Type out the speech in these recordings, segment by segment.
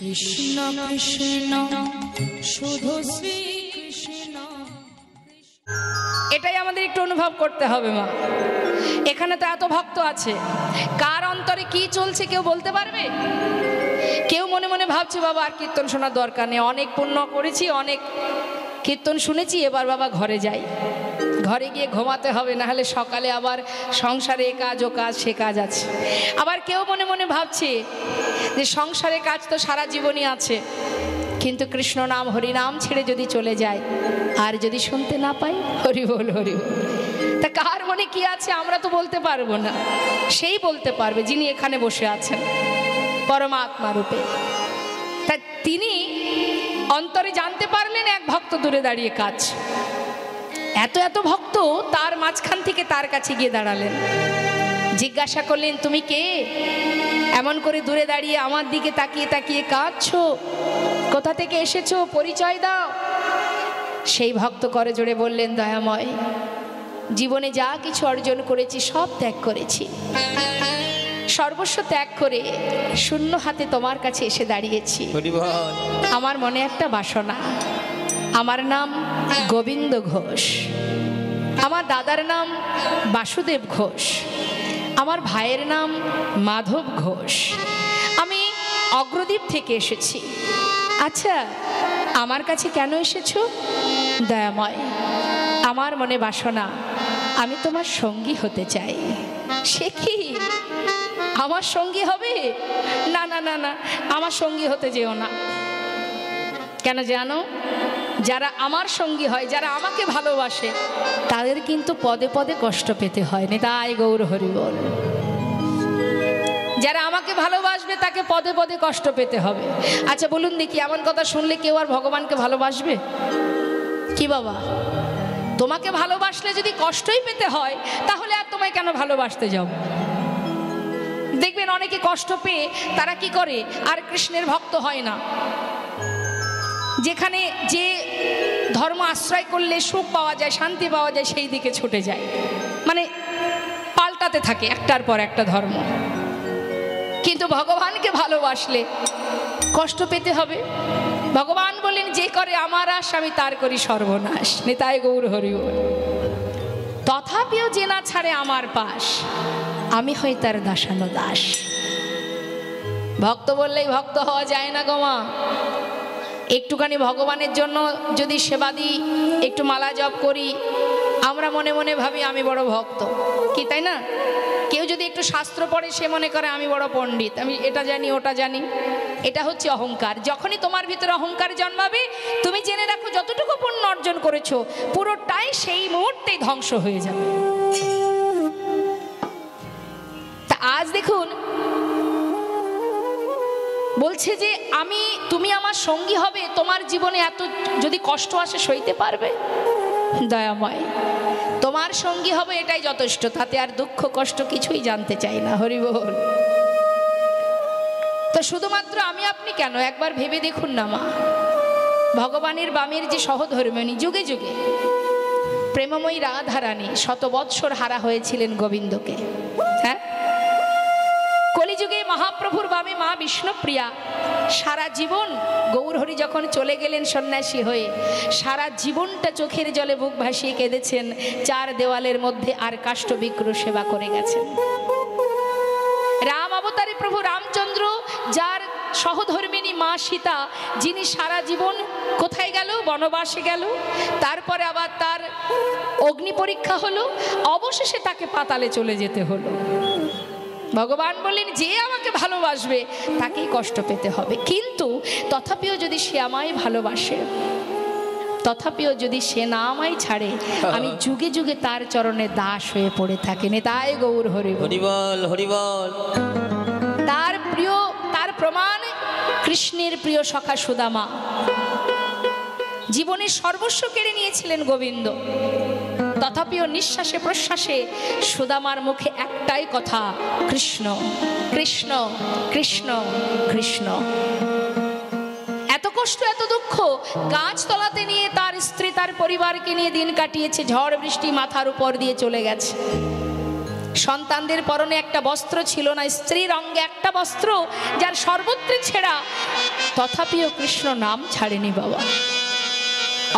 কৃষ্ণ কৃষ্ণ শুধু শ্রী কৃষ্ণ। এটাই আমাদের একটু অনুভব করতে হবে মা। এখানে তো এত ভক্ত আছে, কার অন্তরে কি চলছে কেউ বলতে পারবে? কেউ মনে মনে ভাবছে বাবা আর কীর্তন শোনার দরকার নেই, অনেক পুণ্য করেছি, অনেক কীর্তন শুনেছি, এবার বাবা ঘরে যাই, ঘরে গিয়ে ঘুমাতে হবে, না হলে সকালে আবার সংসারে এ কাজ ও কাজ সে কাজ আছে। আবার কেউ মনে মনে ভাবছে যে সংসারে কাজ তো সারা জীবনই আছে, কিন্তু কৃষ্ণ নাম হরিনাম ছেড়ে যদি চলে যায় আর যদি শুনতে না পাই, হরি বল হরি বল। তা কার মনে কি আছে আমরা তো বলতে পারবো না, সেই বলতে পারবে যিনি এখানে বসে আছেন পরমাত্মা রূপে। তা তিনি অন্তরে জানতে পারলেন এক ভক্ত দূরে দাঁড়িয়ে কাজ, এত এত ভক্ত তার মাঝখান থেকে তার কাছে গিয়ে দাঁড়ালেন, জিজ্ঞাসা করলেন তুমি কে, এমন করে দূরে দাঁড়িয়ে আমার দিকে তাকিয়ে তাকিয়ে কাঁদছো, কোথা থেকে এসেছো, পরিচয় দাও। সেই ভক্ত করে জোরে বললেন দয়াময়, জীবনে যা কিছু অর্জন করেছি সব ত্যাগ করেছি, সর্বস্ব ত্যাগ করে শূন্য হাতে তোমার কাছে এসে দাঁড়িয়েছি। আমার মনে একটা বাসনা, আমার নাম গোবিন্দ ঘোষ, আমার দাদার নাম বাসুদেব ঘোষ, আমার ভাইয়ের নাম মাধব ঘোষ, আমি অগ্রদ্বীপ থেকে এসেছি। আচ্ছা আমার কাছে কেন এসেছো? দয়াময়, আমার মনে বাসনা আমি তোমার সঙ্গী হতে চাই। সে কি আমার সঙ্গী হবে? না না না না, আমার সঙ্গী হতে যেও না। কেন জানো, যারা আমার সঙ্গী হয়, যারা আমাকে ভালোবাসে, তাদের কিন্তু পদে পদে কষ্ট পেতে হয়। নিতাই গৌর হরি বল। যারা আমাকে ভালোবাসবে তাকে পদে পদে কষ্ট পেতে হবে। আচ্ছা বলুন দেখি, এমন কথা শুনলে কেউ আর ভগবানকে ভালোবাসবে কি বাবা? তোমাকে ভালোবাসলে যদি কষ্টই পেতে হয়, তাহলে আর তোমায় কেন ভালোবাসতে যাও? দেখবেন অনেকে কষ্ট পেয়ে তারা কি করে, আর কৃষ্ণের ভক্ত হয় না। যেখানে যে ধর্ম আশ্রয় করলে সুখ পাওয়া যায়, শান্তি পাওয়া যায়, সেই দিকে ছুটে যায়, মানে পাল্টাতে থাকে একটার পর একটা ধর্ম। কিন্তু ভগবানকে ভালোবাসলে কষ্ট পেতে হবে। ভগবান বলেন যে করে আমার আশ আমি তার করি সর্বনাশ। নিতাই গৌর হরি বল। তথাপিও যে না ছাড়ে আমার পাশ, আমি হই তার দাসানো দাস। ভক্ত বললেই ভক্ত হওয়া যায় না গো মা। একটুখানি ভগবানের জন্য যদি সেবা দিই, একটু মালা জপ করি, আমরা মনে মনে ভাবি আমি বড় ভক্ত, কি তাই না? কেউ যদি একটু শাস্ত্র পড়ে, সে মনে করে আমি বড় পণ্ডিত, আমি এটা জানি ওটা জানি। এটা হচ্ছে অহংকার। যখনই তোমার ভিতরে অহংকার জন্মাবে, তুমি জেনে রাখো যতটুকু পুণ্য অর্জন করেছো পুরোটাই সেই মুহূর্তেই ধ্বংস হয়ে যাবে। তা আজ দেখুন বলছে যে তুমি আমার সঙ্গী হবে, তোমার জীবনে এত যদি কষ্ট আসে সইতে পারবে? দয়াময়, তোমার সঙ্গী হবে এটাই যথেষ্ট, তাতে আর দুঃখ কষ্ট কিছুই জানতে চাই না। হরি বল। তো শুধুমাত্র আমি আপনি কেন, একবার ভেবে দেখুন না মা, ভগবানের বামের যে সহধর্মিণী, যুগে যুগে প্রেমময়ী রাধারানী শত বৎসর হারা হয়েছিলেন গোবিন্দকে। হ্যাঁ, কলিযুগে মহাপ্রভুর বামে মা বিষ্ণুপ্রিয়া সারা জীবন, গৌরহরি যখন চলে গেলেন সন্ন্যাসী হয়ে, সারা জীবনটা চোখের জলে বুক ভাসিয়ে কেঁদেছেন, চার দেওয়ালের মধ্যে আর কাষ্ঠবিগ্রহ সেবা করে গেছেন। রাম অবতারী প্রভু রামচন্দ্র, যার সহধর্মিণী মা সীতা, যিনি সারা জীবন কোথায় গেল? বনবাসে গেল। তারপরে আবার তার অগ্নি পরীক্ষা হলো, অবশেষে তাকে পাতালে চলে যেতে হলো। ভগবান বললেন যে আমাকে ভালোবাসবে তাকেই কষ্ট পেতে হবে, কিন্তু তথাপিও যদি সে আমায় ভালোবাসে, তথাপিও যদি সে না আমায় ছাড়ে, আমি যুগে যুগে তার চরণে দাস হয়ে পড়ে থাকি। নিতাই গৌর হরি বল। হরি বল। তার প্রিয়, তার প্রমাণ কৃষ্ণের প্রিয় সখা সুদামা। জীবনের সর্বস্ব কেড়ে নিয়েছিলেন গোবিন্দ, তথাপিও নিঃশ্বাসে প্রশ্বাসে সুদামার মুখে একটাই কথা, কৃষ্ণ কৃষ্ণ কৃষ্ণ কৃষ্ণ। এত কষ্ট এত দুঃখ গাছতলাতে নিয়ে তার স্ত্রী তার পরিবারকে নিয়ে দিন কাটিয়েছে, ঝড় বৃষ্টি মাথার উপর দিয়ে চলে গেছে। সন্তানদের পরনে একটা বস্ত্র ছিল না, স্ত্রীর অঙ্গে একটা বস্ত্র যার সর্বত্র ছেঁড়া, তথাপিও কৃষ্ণ নাম ছাড়েনি বাবা।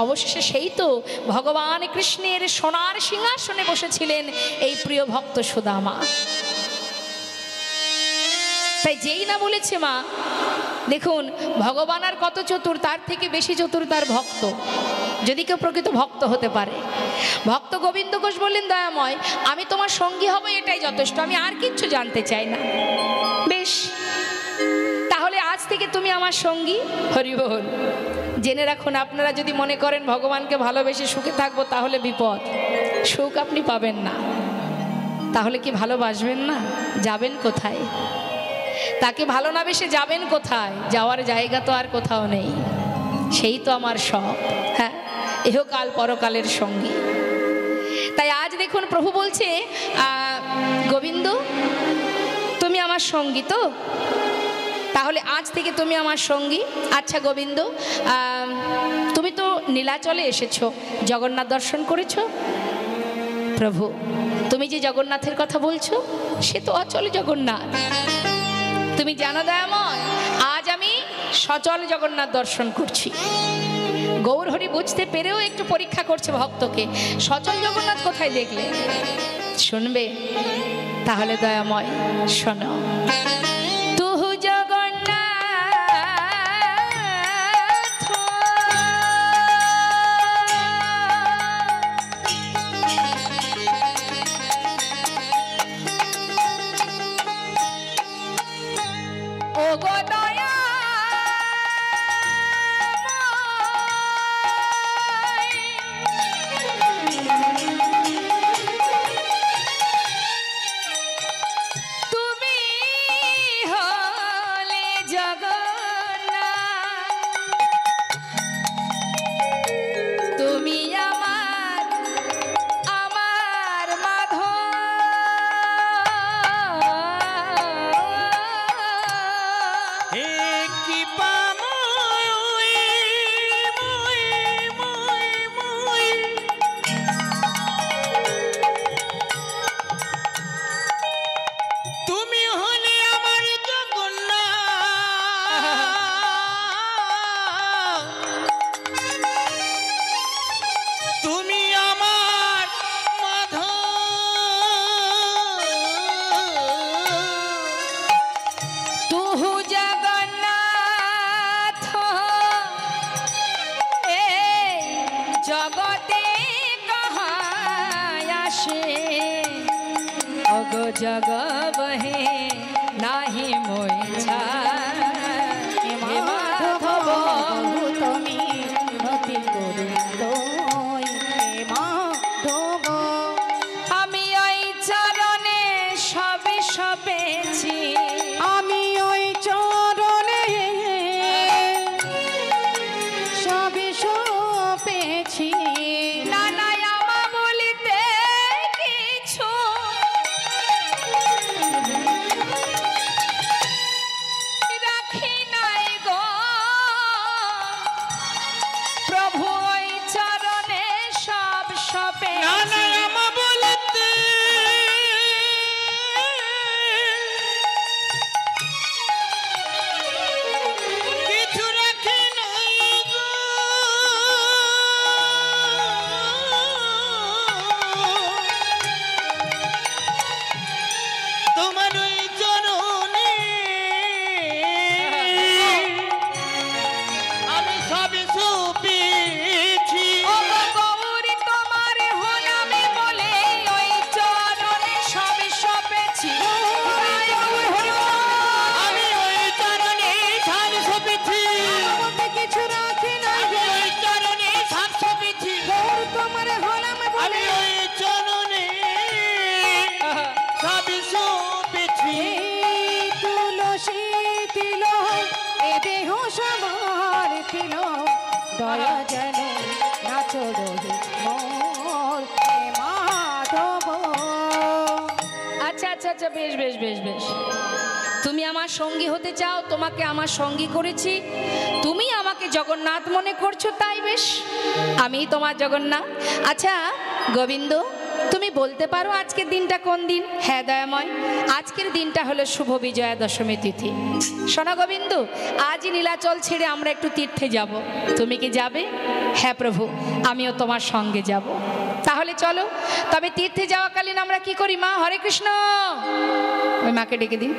অবশেষে সেই তো ভগবান কৃষ্ণের সোনার সিংহাসনে বসেছিলেন এই প্রিয় ভক্ত সুদামা। তাই যেই না বলেছে মা, দেখুন ভগবান আর কত চতুর, তার থেকে বেশি চতুর তার ভক্ত, যদি কেউ প্রকৃত ভক্ত হতে পারে। ভক্ত গোবিন্দ ঘোষ বললেন, দয়াময় আমি তোমার সঙ্গী হব, এটাই যথেষ্ট, আমি আর কিচ্ছু জানতে চাই না। বেশ, তাহলে আজ থেকে তুমি আমার সঙ্গী। হরি বল। জেনে রাখুন, আপনারা যদি মনে করেন ভগবানকে ভালোবেসে সুখে থাকবো, তাহলে বিপদ, সুখ আপনি পাবেন না। তাহলে কি ভালোবাসবেন না? যাবেন কোথায়? তাকে ভালো না বেসে যাবেন কোথায়? যাওয়ার জায়গা তো আর কোথাও নেই, সেই তো আমার সব। হ্যাঁ, ইহকাল পরকালের সঙ্গী। তাই আজ দেখুন প্রভু বলছে, গোবিন্দ তুমি আমার সঙ্গী তো, তাহলে আজ থেকে তুমি আমার সঙ্গী। আচ্ছা গোবিন্দ, তুমি তো নীলাচলে এসেছো, জগন্নাথ দর্শন করেছো? প্রভু, তুমি যে জগন্নাথের কথা বলছো, সে তো অচল জগন্নাথ। তুমি জানো দয়াময়, আজ আমি সচল জগন্নাথ দর্শন করছি। গৌরহরি বুঝতে পেরেও একটু পরীক্ষা করছে ভক্তকে, সচল জগন্নাথ কোথায় দেখলে? শুনবে? তাহলে দয়াময় শোনো। তুহু জগন্নাথ ও গো দয়া, তুমি হলে জগন্নাথ, তুমি আমার আমার মাধব। তুহু জগন্নাথ এই জগতে কাহায় আসে, অগো জগ বহে নাহি মই ছায়। মাধব তুমি নতি গোবিন্দ মাধব, আমি ওই চরণে সবে সবেছি, আমি ওই চরণে সবে সপেছি। নানাই আমা বলিতে কিছু রাখি নাই গো, প্রভু ওই চরণে সব সপেছি। ও গো গৌরী, তোমার হনামে বলে ওই চরণে সব সপেছি। আমাকে কিছু রাখি নাই গো, গৌর তোমার হলাম বলে এই তুলসী তিল, এ দেহ সবার তিল, দয়া যেন নাচো রহি মোর হে মাধব। আচ্ছা আচ্ছা আচ্ছা, বেশ বেশ বেশ বেশ, তুমি আমার সঙ্গী হতে চাও, তোমাকে আমার সঙ্গী করেছি, তুমি আমাকে জগন্নাথ মনে করছো, তাই বেশ, আমি তোমার জগন্নাথ। আচ্ছা গোবিন্দ, তুমি বলতে পারো আজকের দিনটা কোন দিন? হ্যাঁ দয়াময়, আজকের দিনটা হলো শুভ বিজয়া দশমী তিথি। সোনা গোবিন্দ, আজই নীলাচল ছেড়ে আমরা একটু তীর্থে যাব, তুমি কি যাবে? হ্যাঁ প্রভু, আমিও তোমার সঙ্গে যাব। তাহলে চলো। তবে তীর্থে যাওয়াকালীন আমরা কি করি মা? হরে কৃষ্ণ। ওই মাকে ডেকে দিন।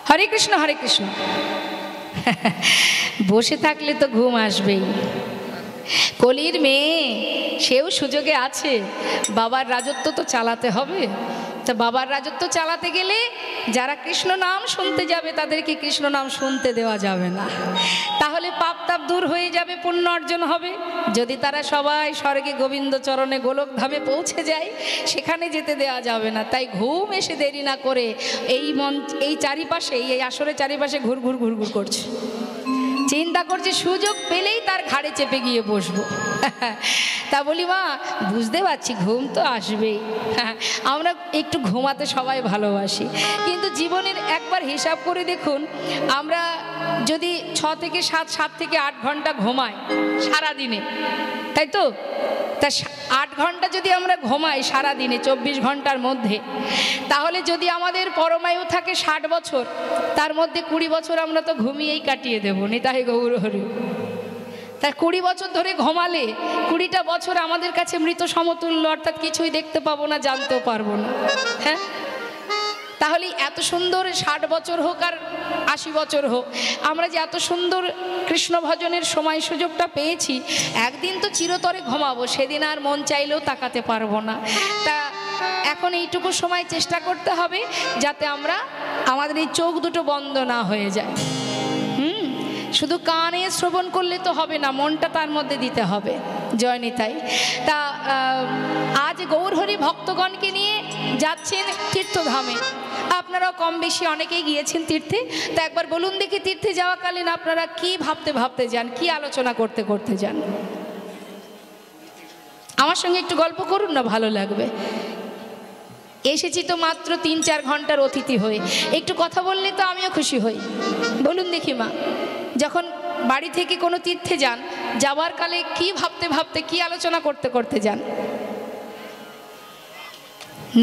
হরে কৃষ্ণ হরে কৃষ্ণ। বসে থাকলে তো ঘুম আসবেই। কলির মেয়ে, সেও সুযোগে আছে, বাবার রাজত্ব তো চালাতে হবে। তা বাবার রাজত্ব চালাতে গেলে যারা কৃষ্ণ নাম শুনতে যাবে তাদেরকে কৃষ্ণ নাম শুনতে দেওয়া যাবে না। তাহলে পাপ তাপ দূর হয়ে যাবে, পুণ্য অর্জন হবে। যদি তারা সবাই স্বর্গে গোবিন্দ চরণে গোলক ধামে পৌঁছে যায়, সেখানে যেতে দেওয়া যাবে না। তাই ঘুম এসে দেরি না করে এই চারিপাশে, এই আসরের চারিপাশে ঘুর ঘুর ঘুর ঘুর করছে। চিন্তা করছে সুযোগ পেলেই তার ঘাড়ে চেপে গিয়ে বসবো। তা বলি মা, বুঝতে পারছি ঘুম তো আসবেই, আমরা একটু ঘুমাতে সবাই ভালোবাসি, কিন্তু জীবনের একবার হিসাব করে দেখুন, আমরা যদি 6 থেকে 7 থেকে 8 ঘন্টা ঘুমাই সারাদিনে, তাই তো? তা 8 ঘন্টা যদি আমরা ঘুমাই সারাদিনে 24 ঘন্টার মধ্যে, তাহলে যদি আমাদের পরমায়ু থাকে 60 বছর, তার মধ্যে 20 বছর আমরা তো ঘুমিয়েই কাটিয়ে দেবো। নিতাই গৌর হরি। তা 20 বছর ধরে ঘুমালে 20টা বছর আমাদের কাছে মৃত সমতুল্য, অর্থাৎ কিছুই দেখতে পাবো না, জানতেও পারবো না। হ্যাঁ, তাহলে এত সুন্দর 60 বছর হোক আর 80 বছর হোক, আমরা যে এত সুন্দর কৃষ্ণ ভজনের সময় সুযোগটা পেয়েছি, একদিন তো চিরতরে ঘুমাবো, সেদিন আর মন চাইলেও তাকাতে পারবো না। তা এখন এইটুকু সময় চেষ্টা করতে হবে যাতে আমরা, আমাদের এই চোখ দুটো বন্ধ না হয়ে যায়। শুধু কানে শ্রবণ করলে তো হবে না, মনটা তার মধ্যে দিতে হবে। জয় নিতাই। তা আজ গৌরহরি ভক্তগণকে নিয়ে যাচ্ছেন তীর্থধামে। আপনারাও কম বেশি অনেকেই গিয়েছেন তীর্থে। তা একবার বলুন দেখি, তীর্থে যাওয়াকালীন আপনারা কি ভাবতে ভাবতে যান, কি আলোচনা করতে করতে যান? আমার সঙ্গে একটু গল্প করুন না, ভালো লাগবে। এসেছি তো মাত্র 3-4 ঘন্টার অতিথি হয়ে, একটু কথা বললে তো আমিও খুশি হই। বলুন দেখি মা, যখন বাড়ি থেকে কোনো তীর্থে যান, যাওয়ার কালে কি ভাবতে ভাবতে, কি আলোচনা করতে করতে যান?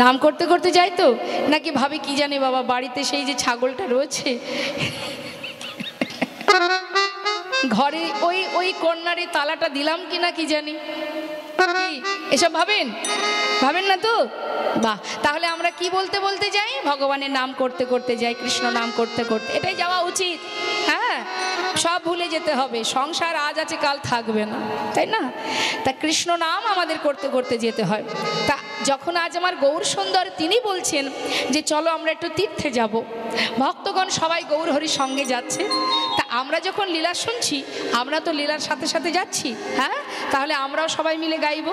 নাম করতে করতে যাই তো, নাকি ভাবে কি জানি বাবা, বাড়িতে সেই যে ছাগলটা রয়েছে, ঘরে ওই কর্নারে তালাটা দিলাম কিনা কি জানি, এসব ভাবেন? ভাবেন না তো? বাহ, তাহলে আমরা কি বলতে বলতে যাই? ভগবানের নাম করতে করতে যাই, কৃষ্ণ নাম করতে করতে। এটাই যাওয়া উচিত। হ্যাঁ, সব ভুলে যেতে হবে, সংসার আজ আছে কাল থাকবে না, তাই না? তা কৃষ্ণ নাম আমাদের করতে করতে যেতে হয়। তা যখন আজ আমার গৌর সুন্দর তিনি বলছেন যে চলো আমরা একটু তীর্থে যাব, ভক্তগণ সবাই গৌর হরির সঙ্গে যাচ্ছে, তা আমরা যখন লীলা শুনছি, আমরা তো লীলার সাথে সাথে যাচ্ছি। হ্যাঁ, তাহলে আমরাও সবাই মিলে গাইব।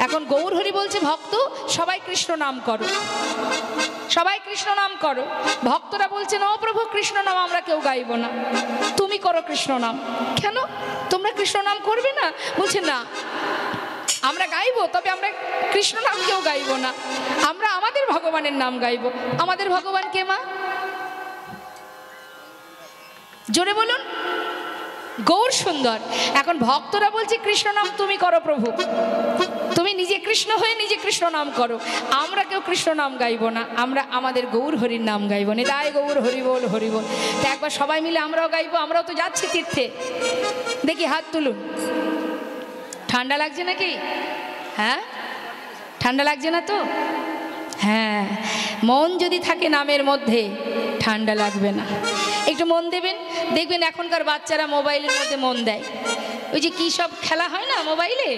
এখন গৌর হরি বলছে ভক্ত সবাই কৃষ্ণ নাম করো, সবাই কৃষ্ণ নাম করো। ভক্তরা বলছেন ও প্রভু, কৃষ্ণ নাম আমরা কেউ গাইব না, তুমি করো কৃষ্ণ নাম। কেন তোমরা কৃষ্ণ নাম করবে না? বলছে না, আমরা গাইবো, তবে আমরা কৃষ্ণ নাম কেউ গাইব না, আমরা আমাদের ভগবানের নাম গাইব। আমাদের ভগবান কে মা? জোরে বলুন। গৌর সুন্দর। এখন ভক্তরা বলছে কৃষ্ণ নাম তুমি করো প্রভু, তুমি নিজে কৃষ্ণ হয়ে নিজে কৃষ্ণ নাম করো, আমরা কেউ কৃষ্ণ নাম গাইব না, আমরা আমাদের গৌর হরির নাম গাইব। নিতাই গৌর হরি বল হরি বল। তা একবার সবাই মিলে আমরাও গাইবো, আমরাও তো যাচ্ছি তীর্থে। দেখি হাত তুলুন। ঠান্ডা লাগছে নাকি? হ্যাঁ, ঠান্ডা লাগছে না তো? হ্যাঁ, মন যদি থাকে নামের মধ্যে ঠান্ডা লাগবে না। একটু মন দেবেন, দেখবেন এখনকার বাচ্চারা মোবাইলের মধ্যে মন দেয়। ওই যে কী সব খেলা হয় না মোবাইলে,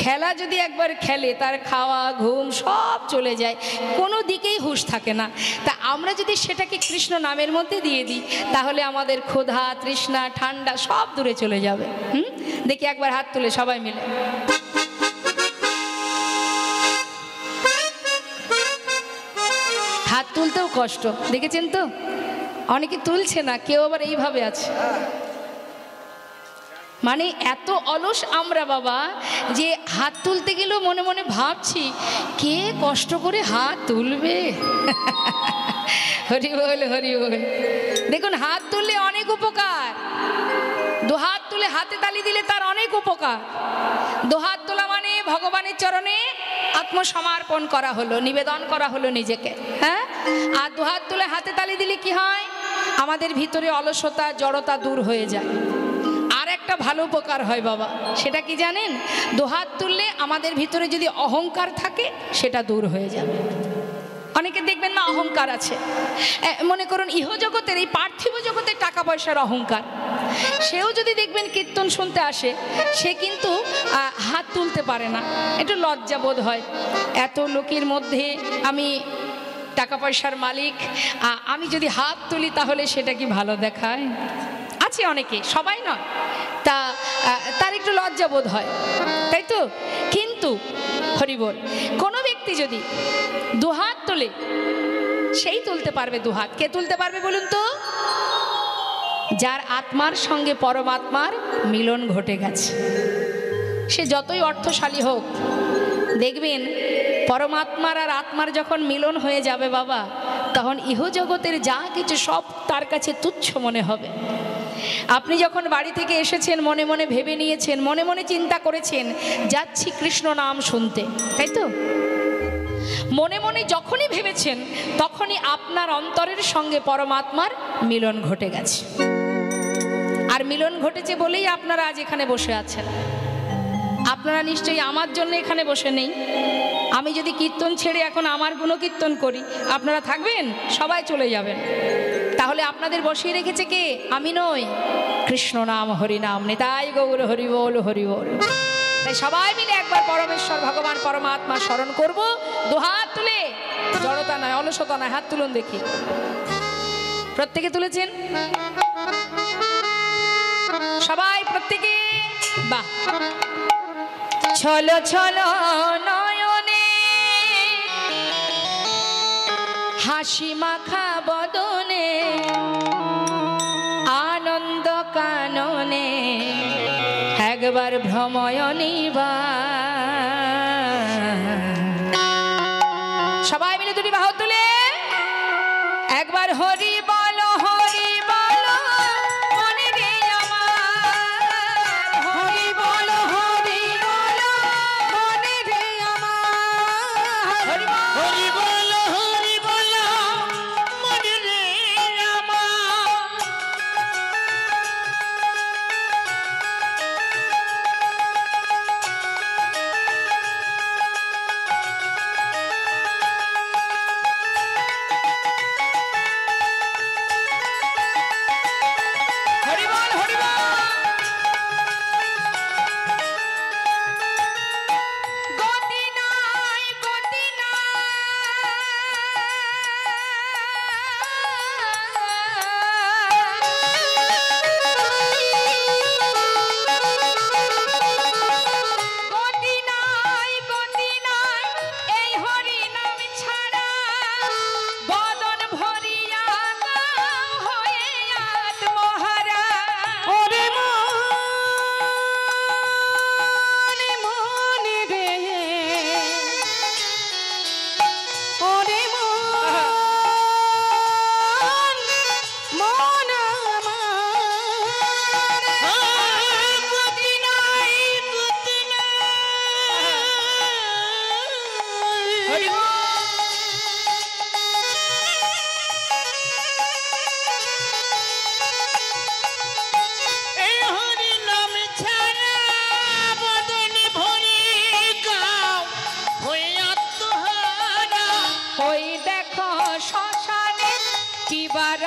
খেলা যদি একবার খেলে তার খাওয়া ঘুম সব চলে যায়, কোনো দিকেই হুঁশ থাকে না। তা আমরা যদি সেটাকে কৃষ্ণ নামের মধ্যে দিয়ে দিই, তাহলে আমাদের ক্ষুধা তৃষ্ণা ঠান্ডা সব দূরে চলে যাবে। দেখি একবার হাত তুলে সবাই মিলে। হাত তুলতেও কষ্ট, দেখেছেন তো? অনেকে তুলছে না, কেউ আবার এইভাবে আছে। মানে এত অলস আমরা বাবা, যে হাত তুলতে গেলেও মনে মনে ভাবছি কে কষ্ট করে হাত তুলবে। হরি বল হরি বল। দেখুন হাত তুললে অনেক উপকার। দুহাত তুলে হাতে তালি দিলে তার অনেক উপকার। দুহাত তোলা মানে ভগবানের চরণে আত্মসমর্পণ করা হলো, নিবেদন করা হলো নিজেকে। হ্যাঁ, আর দুহাত তুলে হাতে তালি দিলে কি হয়? আমাদের ভিতরে অলসতা জড়তা দূর হয়ে যায়। আর একটা ভালো উপকার হয় বাবা, সেটা কি জানেন? দুহাত তুললে আমাদের ভিতরে যদি অহংকার থাকে সেটা দূর হয়ে যাবে। অনেকে দেখবেন না অহংকার আছে, মনে করুন ইহজগতের এই পার্থিব জগতে টাকা পয়সার অহংকার, সেও যদি দেখবেন কীর্তন শুনতে আসে, সে কিন্তু হাত তুলতে পারে না, একটু লজ্জা বোধ হয়। এত লোকের মধ্যে আমি টাকা পয়সার মালিক, আমি যদি হাত তুলি তাহলে সেটা কি ভালো দেখায়? আছে অনেকে, সবাই নয়, তার একটু লজ্জা বোধ হয়, তাই তো? কিন্তু হরিবল, কোনো ব্যক্তি যদি দুহাত তোলে, সেই তুলতে পারবে দুহাত। কে তুলতে পারবে বলুন তো? যার আত্মার সঙ্গে পরমাত্মার মিলন ঘটে গেছে। সে যতই অর্থশালী হোক, দেখবেন পরমাত্মার আর আত্মার যখন মিলন হয়ে যাবে বাবা, তখন ইহজগতের যা কিছু সব তার কাছে তুচ্ছ মনে হবে। আপনি যখন বাড়ি থেকে এসেছেন, মনে মনে ভেবে নিয়েছেন, মনে মনে চিন্তা করেছেন যাচ্ছি কৃষ্ণ নাম শুনতে, তাই তো? মনে মনে যখনই ভেবেছেন, তখনই আপনার অন্তরের সঙ্গে পরমাত্মার মিলন ঘটে গেছে। আর মিলন ঘটেছে বলেই আপনারা আজ এখানে বসে আছেন। আপনারা নিশ্চয়ই আমার জন্য এখানে বসে নেই। আমি যদি কীর্তন ছেড়ে এখন আমার গুণকীর্তন করি, আপনারা থাকবেন? সবাই চলে যাবেন। তাহলে আপনাদের বসিয়ে রেখেছে কে? আমি নই, কৃষ্ণ নাম হরি নাম, নিতাই গৌর হরি বল হরি বল। তাই সবাই মিলে একবার পরমেশ্বর ভগবান পরমাত্মা স্মরণ করব, দুহাত তুলে। জড়তা নয়, অলসতা নয়, হাত তুলুন দেখি। প্রত্যেকে তুলেছেন? সবাই প্রত্যেকে? বাহ। ছলো ছলো নয়নে হাসি মাখা বদনে, আনন্দ কাননে একবার ভ্রময়নিবা। সবাই মিলে দুটি বাহু তুলে একবার হরি বলো, হরি বলো মনে রে আমার, হরি বলো, হরি বলো মনে রে আমার, হরি বলো, হরি বলো মনে রে আমার।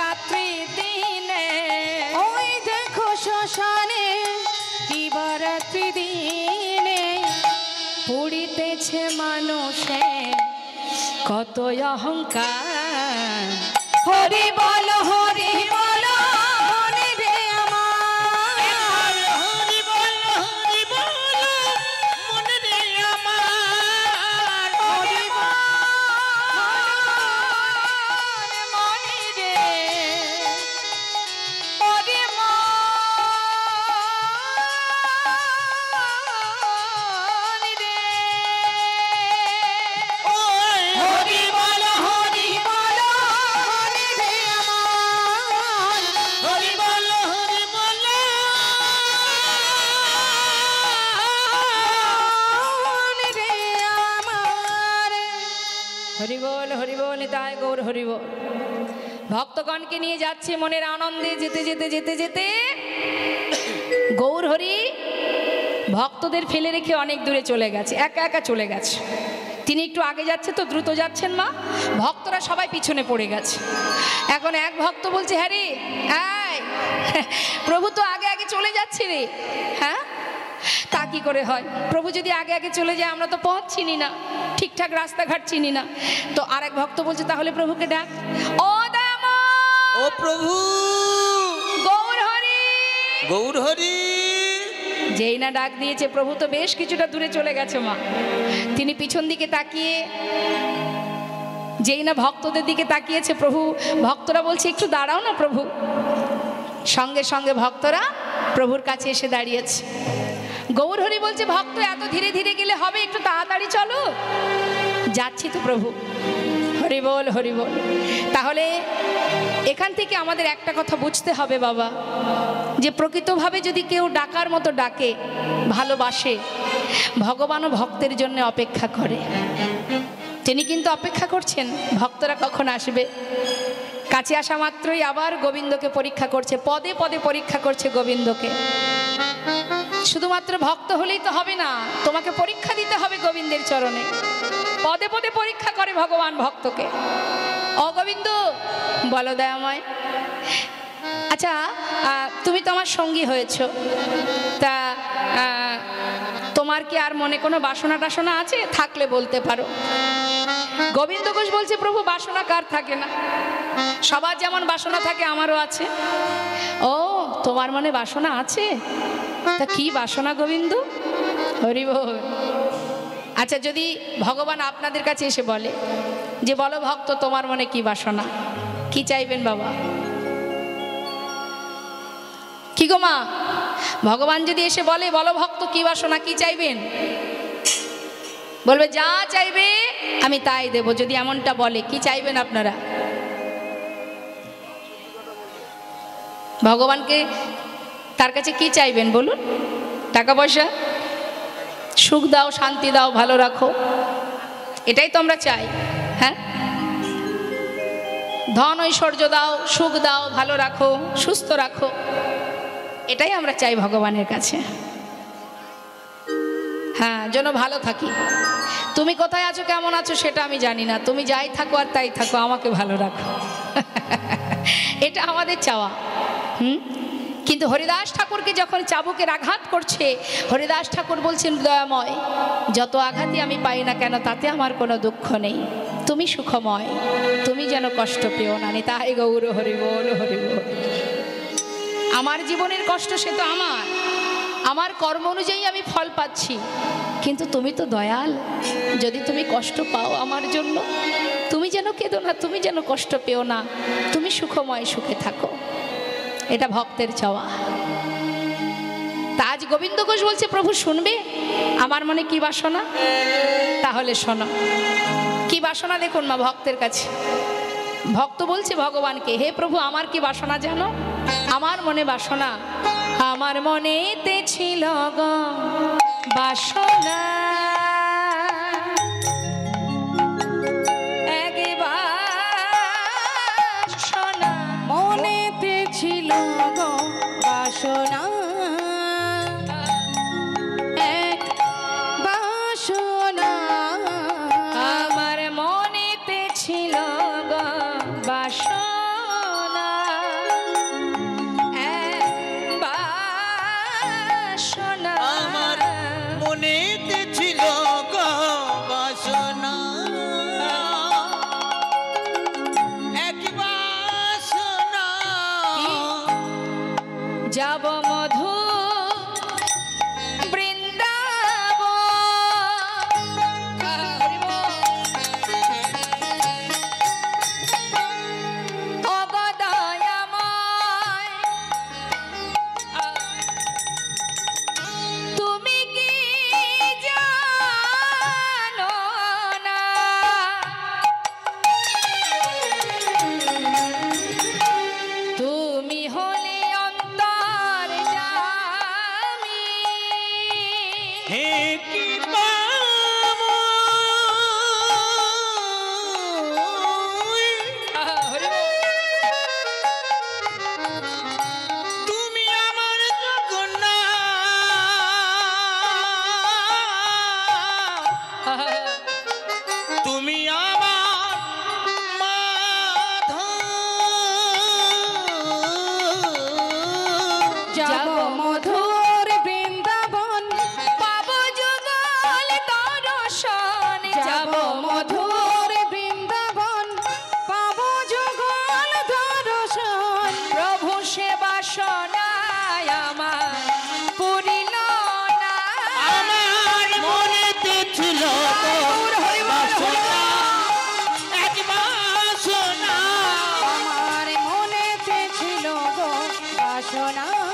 রাত্রি দিনে, ওই দেখো শ্মশানে কিবা রাত্রি দিনে পুড়িতেছে মানুষে কত অহংকার। হরি বলো, হরি বলো মনে রে আমার, হরি বলো, হরি বলো মনে রে আমার, হরি হরিবল নিতাই গৌর হরিবল। ভক্তগণকে নিয়ে যাচ্ছে মনের আনন্দে, যেতে যেতে যেতে যেতে গৌর হরি ভক্তদের ফেলে রেখে অনেক দূরে চলে গেছে, একা একা চলে গেছে। তিনি একটু আগে যাচ্ছে তো, দ্রুত যাচ্ছেন মা, ভক্তরা সবাই পিছনে পড়ে গেছে। এখন এক ভক্ত বলছে, হ্যাঁ রে, প্রভু তো আগে আগে চলে যাচ্ছে রে। হ্যাঁ, তা কি করে হয়? প্রভু যদি আগে আগে চলে যায়, আমরা তো পথ চিনি না, ঠিকঠাক রাস্তাঘাট চিনি না। তো আর এক ভক্ত বলছে, তাহলে প্রভুকে ডাক। ও দাম, ও প্রভু, গৌর হরি, গৌর হরি। যেই না ডাক দিয়েছে, প্রভু তো বেশ কিছুটা দূরে চলে গেছে মা। তিনি পিছন দিকে তাকিয়ে যেই না ভক্তদের দিকে তাকিয়েছে, প্রভু, ভক্তরা বলছে একটু দাঁড়াও না প্রভু। সঙ্গে সঙ্গে ভক্তরা প্রভুর কাছে এসে দাঁড়িয়েছে। গৌর হরি বলছে, ভক্ত এত ধীরে ধীরে গেলে হবে, একটু তাড়াতাড়ি চলো। যাচ্ছি তো প্রভু। হরিবল হরিবল। তাহলে এখান থেকে আমাদের একটা কথা বুঝতে হবে বাবা, যে প্রকৃতভাবে যদি কেউ ডাকার মতো ডাকে, ভালোবাসে, ভগবানও ভক্তের জন্য অপেক্ষা করে। তিনি কিন্তু অপেক্ষা করছেন ভক্তরা কখন আসবে। কাছে আসা মাত্রই আবার গোবিন্দকে পরীক্ষা করছে, পদে পদে পরীক্ষা করছে গোবিন্দকে। শুধুমাত্র ভক্ত হলেই তো হবে না, তোমাকে পরীক্ষা দিতে হবে গোবিন্দের চরণে। পদে পদে পরীক্ষা করে ভগবান ভক্তকে। ও গোবিন্দ, বলো দয়াময়, আচ্ছা তুমি তো আমার সঙ্গী হয়েছ, তা তোমার কি আর মনে কোনো বাসনা টাসনা আছে? থাকলে বলতে পারো। গোবিন্দ ঘোষ বলছে, প্রভু বাসনা কার থাকে না? সবার যেমন বাসনা থাকে আমারও আছে। ও, তোমার মনে বাসনা আছে? তা কি বাসনা গোবিন্দ? হরিবল। আচ্ছা, যদি ভগবান আপনাদের কাছে এসে বলে যে বলো ভক্ত, তোমার মনে কি বাসনা, কি চাইবেন বাবা? কি গো মা, ভগবান যদি এসে বলে বলো ভক্ত কি বাসনা, কি চাইবেন? বলবে যা চাইবে আমি তাই দেব। যদি এমনটা বলে, কি চাইবেন আপনারা? ভগবানকে তার কাছে কি চাইবেন বলুন? টাকা পয়সা, সুখ দাও, শান্তি দাও, ভালো রাখো, এটাই তো আমরা চাই। হ্যাঁ, ধন ঐশ্বর্য দাও, সুখ দাও, ভালো রাখো, সুস্থ রাখো, এটাই আমরা চাই ভগবানের কাছে। হ্যাঁ, যেন ভালো থাকি। তুমি কোথায় আছো, কেমন আছো সেটা আমি জানি না, তুমি যাই থাকো আর তাই থাকো, আমাকে ভালো রাখো। এটা আমাদের চাওয়া। কিন্তু হরিদাস ঠাকুরকে যখন চাবুকের আঘাত করছে, হরিদাস ঠাকুর বলছেন, দয়াময়, যত আঘাতই আমি পাই না কেন, তাতে আমার কোনো দুঃখ নেই, তুমি সুখময়, তুমি যেন কষ্ট পেও না। নিতাই গৌর হরিবল হরিবল। আমার জীবনের কষ্ট সে তো আমার কর্ম অনুযায়ী আমি ফল পাচ্ছি, কিন্তু তুমি তো দয়াল, যদি তুমি কষ্ট পাও আমার জন্য, তুমি যেন কেঁদো না, তুমি যেন কষ্ট পেও না, তুমি সুখময়, সুখে থাকো। এটা ভক্তের চাওয়া। তা আজ গোবিন্দ ঘোষ বলছে, প্রভু শুনবে আমার মনে কি বাসনা? তাহলে শোনো কি বাসনা। দেখুন মা, ভক্তের কাছে ভক্ত বলছে ভগবানকে, হে প্রভু, আমার কি বাসনা জানো? আমার মনে বাসনা, আমার মনেতে ছিল গো বাসনা, মনেতে ছিল গো বাসনা, এক বাসনা, আমার মনেতে ছিল গো বাসনা, এক বাসনা, আমার মনেতে ছিল গো বাসনা, এক বাসনা, যাব মধু তুমি হলে অন্তর বাসনা